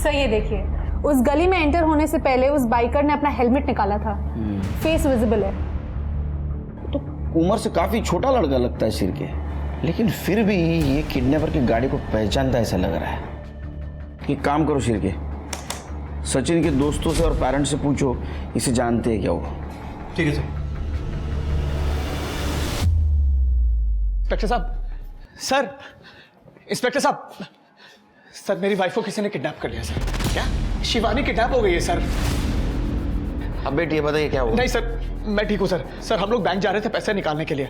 सर, ये देखिए, उस गली में एंटर होने से पहले उस बाइकर ने अपना हेलमेट निकाला था। फेस विजिबल है। तो उम्र से काफी छोटा लड़का लगता है सिर के, लेकिन फिर भी ये किडनैपर की गाड़ी को पहचानता ऐसा लग रहा है। एक काम करो सिर के, सचिन के दोस्तों से और पेरेंट्स से पूछो इसे जानते हैं क्या वो। ठीक है सर। इंस्पेक्टर साहब, सर, इंस्पेक्टर साहब, सर मेरी वाइफ को किसी ने किडनैप कर लिया सर। क्या? शिवानी किडनैप हो गई है सर। अब बेटी बताइए क्या हुआ? नहीं सर, मैं ठीक हूँ सर। सर, हम लोग बैंक जा रहे थे पैसे निकालने के लिए,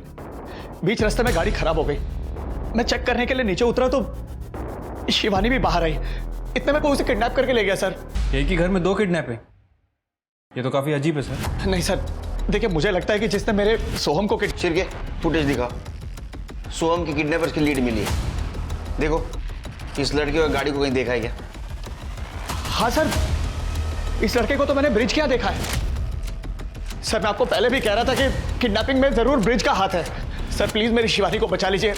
बीच रास्ते में गाड़ी खराब हो गई। मैं चेक करने के लिए नीचे उतरा तो शिवानी भी बाहर आई। इतने में कोई उसे किडनैप करके ले गया सर। एक ही घर में 2 किडनैपिंग, ये तो काफी अजीब है सर। नहीं सर, देखिए मुझे लगता है कि जिसने मेरे सोहम को सिर के फुटेज दिखा। सोहम की किडनैपर्स की लीड मिली है। देखो, इस लड़के और गाड़ी को कहीं देखा है क्या? हाँ सर, इस लड़के को तो मैंने ब्रिज क्या देखा है। सर, मैं आपको पहले भी कह रहा था कि किडनैपिंग में जरूर ब्रिज का हाथ है। सर, प्लीज मेरी शिवानी को बचा लीजिए,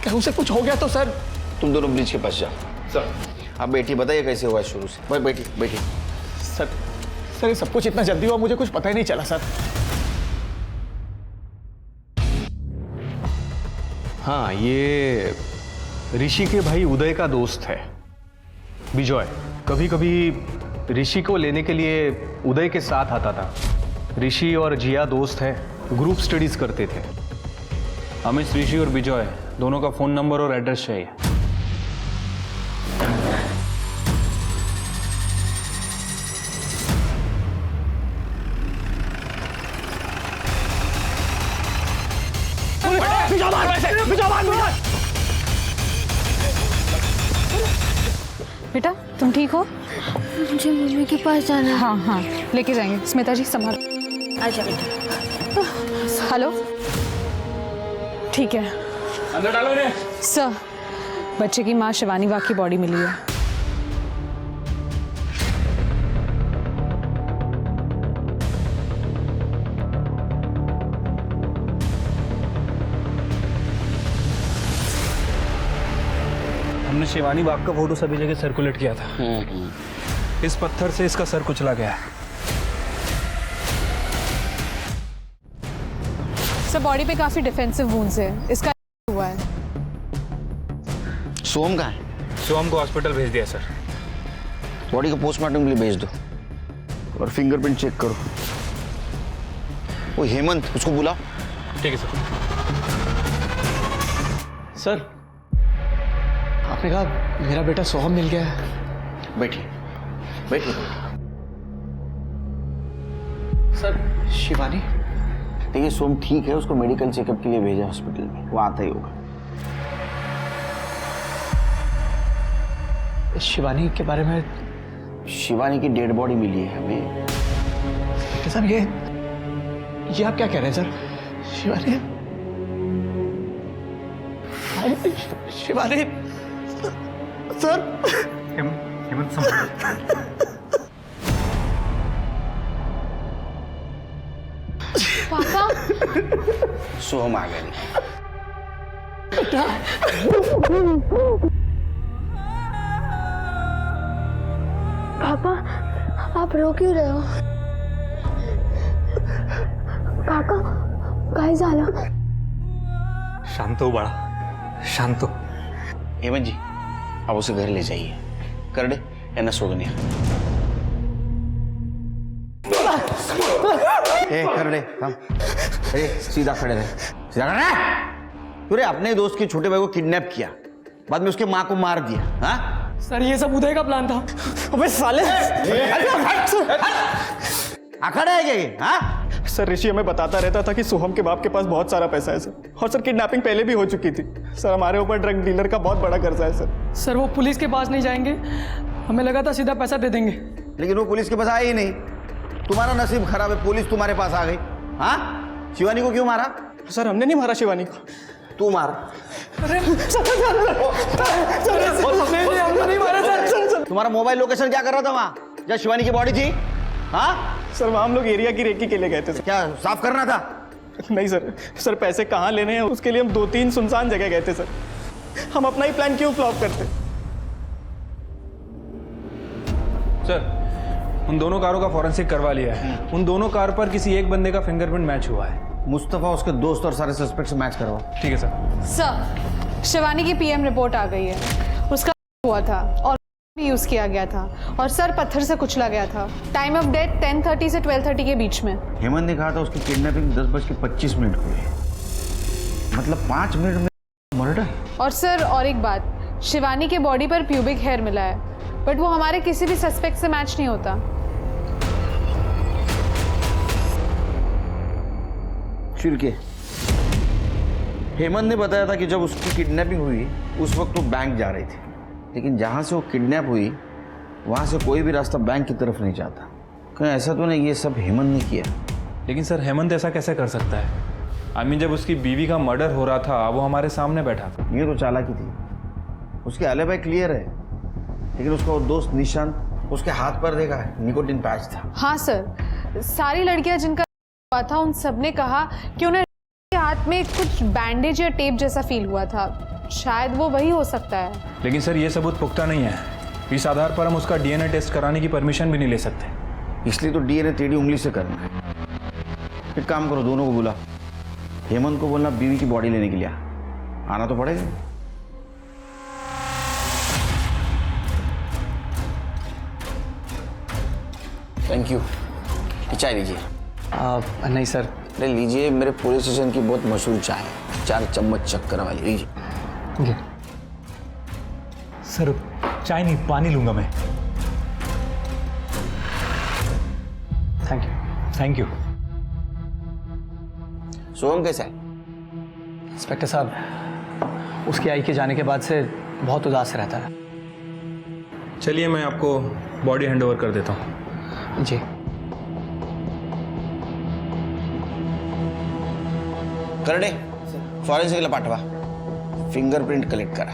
कहीं उसे कुछ हो गया तो सर। तुम दोनों ब्रिज के पास जाओ। सर, अब बेटी बताइए कैसे हुआ शुरू से। भाई बेटी बेटी। सर, सर ये सब कुछ इतना जल्दी हुआ, मुझे कुछ पता ही नहीं चला सर। हाँ, ये ऋषि के भाई उदय का दोस्त है विजय। कभी कभी ऋषि को लेने के लिए उदय के साथ आता था। ऋषि और जिया दोस्त हैं, ग्रुप स्टडीज करते थे। हमें ऋषि और विजय दोनों का फोन नंबर और एड्रेस चाहिए। बेटा, तुम ठीक हो? मुझे मम्मी के पास जाना है। हाँ हाँ, लेके जाएंगे। स्मिता जी संभाल। आजा बेटा। हेलो, ठीक है अंदर डालो इन्हें। सर। बच्चे की माँ शिवानी वाघ की बॉडी मिली है। हमने शिवानी बाग का फोटो सभी जगह सर्कुलेट किया था। इस पत्थर से इसका सर कुचला गया है। सर, बॉडी पे काफी डिफेंसिव वुंड्स है। इसका हुआ है। सोहम कहाँ है? सोहम को हॉस्पिटल भेज दिया सर। बॉडी को पोस्टमार्टम के लिए भेज दो और फिंगरप्रिंट चेक करो। वो हेमंत, उसको बुलाओ। ठीक है सर। सर, आपने कहा मेरा बेटा सोहम मिल गया है। बैठिए बैठिए। सर, शिवानी? देखिए, सोहम ठीक है, उसको मेडिकल चेकअप के लिए भेजा हॉस्पिटल में, वो आता ही होगा। शिवानी के बारे में? शिवानी की डेड बॉडी मिली है हमें। सर, ये आप क्या कह रहे हैं सर? शिवानी, शिवानी सर। हेमंत पापा, सोहम आ गया। बेटा। पापा आप रो क्यों रहे हो? काका काय झालं? शांत हो बाळा, शांत हो. हेमंत जी, आप उसे घर ले जाइए. करडे यांना सोडून या. करडे थांब. सीधा खड़े रहे. सीधा खड़े रहे. तूने अपने दोस्त के छोटे भाई को किडनैप किया, बाद में उसके माँ को मार दिया. हाँ सर ये सब उदय का प्लान था. अबे साले, अखाड़ा है क्या ये? हाँ सर ऋषि हमें बताता रहता था कि सोहम के बाप के पास बहुत सारा पैसा है सर, और सर किडनैपिंग पहले भी हो चुकी थी सर. हमारे ऊपर ड्रग डीलर का बहुत बड़ा कर्जा है सर. सर वो पुलिस के पास नहीं जाएंगे, हमें लगा था सीधा पैसा दे देंगे. लेकिन वो पुलिस के पास आया ही नहीं. तुम्हारा नसीब खराब है, पुलिस तुम्हारे पास आ गई. हाँ शिवानी को क्यों मारा? सर हमने नहीं मारा शिवानी को. तू मार. तुम्हारा मोबाइल लोकेशन क्या कर रहा था वहाँ जहाँ शिवानी की बॉडी थी? हाँ सर वहाँ हम लोग एरिया की रेकी के लिए गए थे सर. क्या साफ करना था? नहीं सर, सर पैसे कहाँ लेने हैं उसके लिए हम 2-3 सुनसान जगह गए थे सर. हम अपना ही प्लान क्यों फ्लॉप करते? सर उन दोनों कारों का फॉरेंसिक करवा लिया है. उन दोनों कार पर किसी एक बंदे का फिंगरप्रिंट मैच हुआ है. मुस्तफा उसके दोस्त और सारे सस्पेक्ट से मैच करवाओ. ठीक है सर. सर शिवानी की पीएम रिपोर्ट आ गई है. उसका हुआ था और भी यूज किया गया था, और सर पत्थर से कुचला गया था. टाइम ऑफ डेथ 10:30 से 12:30 के बीच में. हेमंत ने कहा था उसकी किडनैपिंग 10:25 हुई है, मतलब 5 मिनट में मर्डर. और सर और एक बात, शिवानी के बॉडी पर प्यूबिक हेयर मिला है, बट वो हमारे किसी भी सस्पेक्ट से मैच नहीं होता. फिर के हेमंत ने बताया था कि जब उसकी किडनैपिंग हुई उस वक्त वो बैंक जा रही थी, लेकिन जहाँ से वो किडनैप हुई वहाँ से कोई भी रास्ता बैंक की तरफ नहीं जाता. कहीं ऐसा तो नहीं ये सब हेमंत ने किया? लेकिन सर हेमंत ऐसा कैसे कर सकता है? आई मीन जब उसकी बीवी का मर्डर हो रहा था वो हमारे सामने बैठा था. ये तो चालाकी थी. उसके एलिबाई क्लियर है, लेकिन उसका वो दोस्त निशांत उसके हाथ पर देखा है निकोटिन पैच था. हाँ सर, सारी लड़कियां जिनका हुआ था उन सब ने कहा कि उन्हें हाथ में कुछ बैंडेज या टेप जैसा फील हुआ था. शायद वो वही हो सकता है. लेकिन सर ये सबूत पुख्ता नहीं है. इस आधार पर हम उसका डीएनए टेस्ट कराने की परमिशन भी नहीं ले सकते. इसलिए तो डीएनए टेढ़ी उंगली से करना है. एक काम करो, दोनों को बुला. हेमंत को बोलना बीवी की बॉडी लेने के लिए आना तो पड़ेगा. Thank you. चाय लीजिए. नहीं सर. ले लीजिए, मेरे पुलिस स्टेशन की बहुत मशहूर चाय है, 4 चम्मच चक्कर वाली. लीजिए. सर चाय नहीं, पानी लूंगा मैं. Thank you. Thank you. Soham कैसा है? इंस्पेक्टर साहब उसकी आई के जाने के बाद से बहुत उदास रहता है. चलिए मैं आपको बॉडी हैंड ओवर कर देता हूँ. जी. करडे फॉरेन्सिकला पाठवा. फिंगरप्रिंट कलेक्ट करा.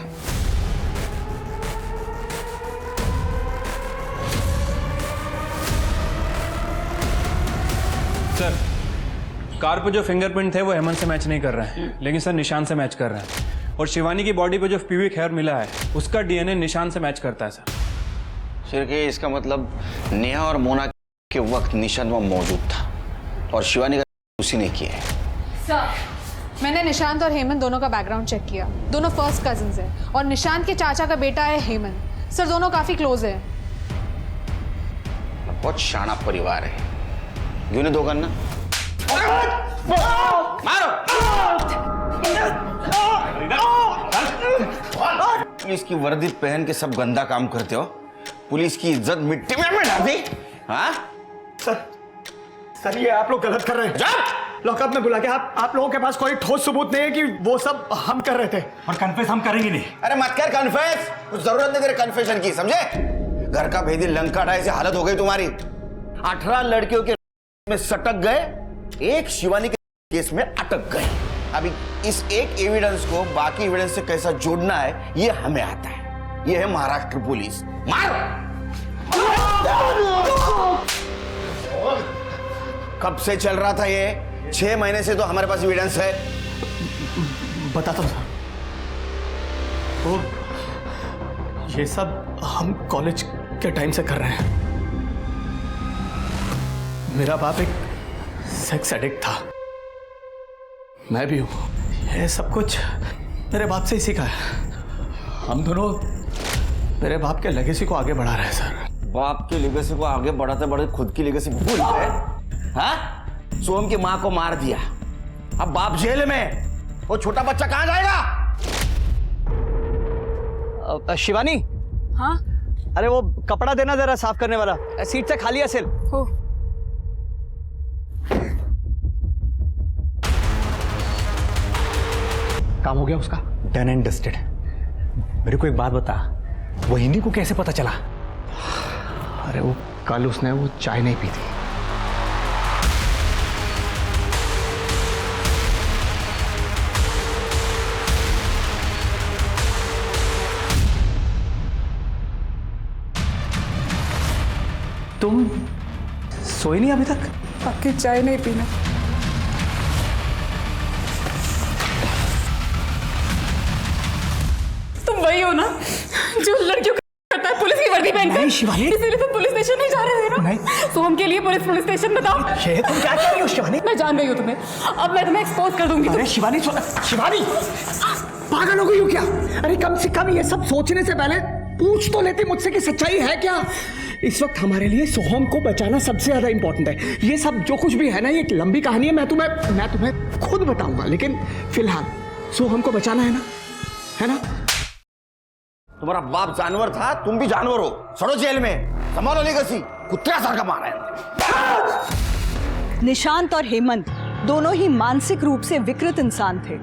सर कार पे जो फिंगरप्रिंट थे वो हेमंत से मैच नहीं कर रहे हैं, लेकिन सर निशान से मैच कर रहे हैं. और शिवानी की बॉडी पे जो प्यूबिक हेयर मिला है उसका डीएनए निशान से मैच करता है सर. फिर के इसका मतलब नेहा और मोना के वक्त निशान वहाँ मौजूद था और शिवानी का उसी ने किया है. सर मैंने निशांत और हेमंत दोनों का बैकग्राउंड चेक किया. दोनों फर्स्ट कजिन्स हैं और निशांत के चाचा का बेटा है हेमंत. सर दोनों काफी क्लोज हैं. बहुत शाना परिवार है. यूं दो करना. मारो. पुलिस की वर्दी पहन के सब गंदा काम करते हो. पुलिस की इज्जत मिट्टी में मिलाती. हाँ सर ये आप लोग गलत कर रहे हैं. लॉकअप में बुला के आप लोगों के पास कोई ठोस सबूत नहीं है कि वो सब हम कर रहे थे. और कन्फेस हम करेंगे नहीं. अरे मत कर कन्फेस. कुछ जरूरत नहीं तेरे कन्फेशन की, समझे? घर का भेदी लंका ढाई से हालत हो गई तुम्हारी. 18 लड़कियों के में सटक गए, एक शिवानी के केस में अटक गए. अभी इस एक एविडेंस को बाकी एविडेंस से कैसा जोड़ना है ये हमें आता है. ये है महाराष्ट्र पुलिस. मार. कब से चल रहा था ये? 6 महीने से तो हमारे पास एविडेंस है. बताता हूँ. वो ये सब हम कॉलेज के टाइम से कर रहे हैं। मेरा बाप एक सेक्स एडिक्ट था, मैं भी हूँ। ये सब कुछ मेरे बाप से ही सीखा है। हम दोनों मेरे बाप के लेगेसी को आगे बढ़ा रहे हैं सर। बाप की लेगेसी को आगे बढ़ाते बढ़ाते खुद की लेगेसी भूल गए। हाँ? सोहम की माँ को मार दिया, अब बाप जेल में, वो छोटा बच्चा कहाँ जाएगा? शिवानी। हाँ अरे वो कपड़ा देना जरा साफ करने वाला, सीट से खाली है सिल। हो काम हो गया उसका, डन एंड डस्टेड। मेरे को एक बात बता, वो हिंदी को कैसे पता चला? अरे वो कल उसने वो चाय नहीं पी थी। तुम सोई नहीं अभी तक? आपकी चाय नहीं पीना। तुम वही हो ना जो लड़कियों को करता है पुलिस की वर्दी पहनकर? नहीं शिवानी, इसीलिए तुम पुलिस स्टेशन नहीं जा रहे थे ना? नहीं। सोहम के लिए पुलिस स्टेशन बताओ। ये तुम क्या कह रही हो शिवानी? मैं जान गई हूँ तुम्हें, अब मैं तुम्हें एक्सपोज कर दूंगी। अरे शिवानी, शिवानी पागल हो गई हो क्या? अरे कम से कम ये सब सोचने से पहले पूछ तो लेती मुझसे कि सच्चाई है क्या। इस वक्त हमारे लिए सोहम को बचाना सबसे ज्यादा इंपॉर्टेंट है। ये सब जो कुछ भी है ना, ये एक लंबी कहानी है, मैं तुम्हें खुद बताऊंगा, लेकिन फिलहाल सोहम को बचाना है ना? तुम्हारा बाप जानवर था, तुम भी जानवर हो। सड़ो जेल में, संभालो लेगेसी। कुत्ता सारखा मारा है। निशांत और हेमंत दोनों ही मानसिक रूप से विकृत इंसान थे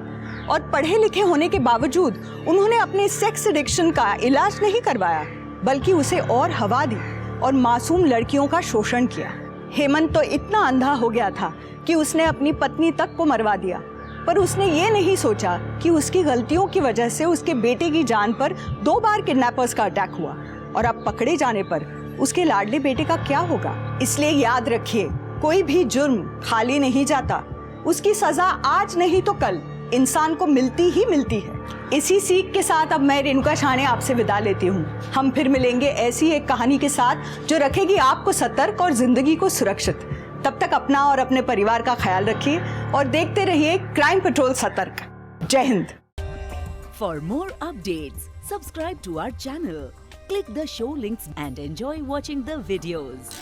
और पढ़े लिखे होने के बावजूद उन्होंने अपने सेक्स एडिक्शन का इलाज नहीं करवाया, बल्कि उसे और हवा दी और मासूम लड़कियों का शोषण किया। हेमंत तो इतना अंधा हो गया था कि उसने अपनी पत्नी तक को मरवा दिया, पर उसने ये नहीं सोचा कि उसकी गलतियों की वजह से उसके बेटे की जान पर 2 बार किडनैपर्स का अटैक हुआ और अब पकड़े जाने पर उसके लाडले बेटे का क्या होगा। इसलिए याद रखिए, कोई भी जुर्म खाली नहीं जाता, उसकी सजा आज नहीं तो कल इंसान को मिलती ही मिलती है। इसी सीख के साथ अब मैं रेणुका शाहने आपसे विदा लेती हूँ। हम फिर मिलेंगे ऐसी एक कहानी के साथ जो रखेगी आपको सतर्क और जिंदगी को सुरक्षित। तब तक अपना और अपने परिवार का ख्याल रखिए और देखते रहिए क्राइम पेट्रोल सतर्क। जय हिंद। For more updates subscribe to our channel, click the show links and enjoy watching the videos.